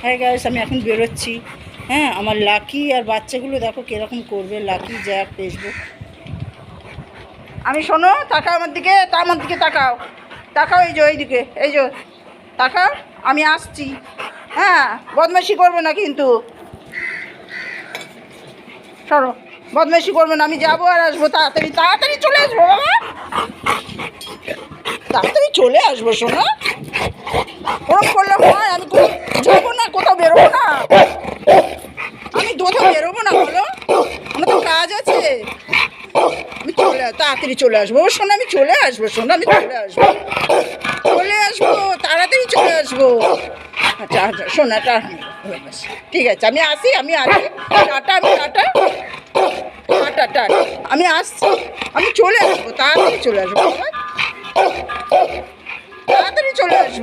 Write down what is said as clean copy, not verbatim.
হ্যাঁ গাইস, আমি এখন বেরোচ্ছি। হ্যাঁ, আমার লাকি আর বাচ্চাগুলো দেখো কীরকম করবে। Lucky Jack Facebook. আমি শোনো, তাকাও আমার দিকে, আমার দিকে তাকাও, তাকাও এই যে এইদিকে, এই যে তাকাও, আমি আসছি। হ্যাঁ, বদমাইশি করবে না কিন্তু, সরো, বদমাইশি করবে না। আমি যাবো আর আসবো, তাড়াতাড়ি তাড়াতাড়ি চলে আসবো বাবা, তাড়াতাড়ি চলে আসবো শোনো। ওরকম করলে হয়? আমি যাবো না, কোথাও বেরোবো না, আমি কোথাও বেরোবো না, বলো, আমার তো কাজ আছে। আমি তাড়াতাড়ি চলে আসবো শোনো, আমি চলে আসবো শোনো, আমি চলে আসবো, চলে আসবো, তাড়াতাড়ি চলে আসবো। আচ্ছা আচ্ছা শোনা, ঠিক আছে, আমি আসি, আমি আসি, টাটা, আমি টাটা, টাটা টাটা, আমি আসছি, আমি চলে আসবো, তাড়াতাড়ি চলে আসবো, তাড়াতাড়ি চলে আসবো।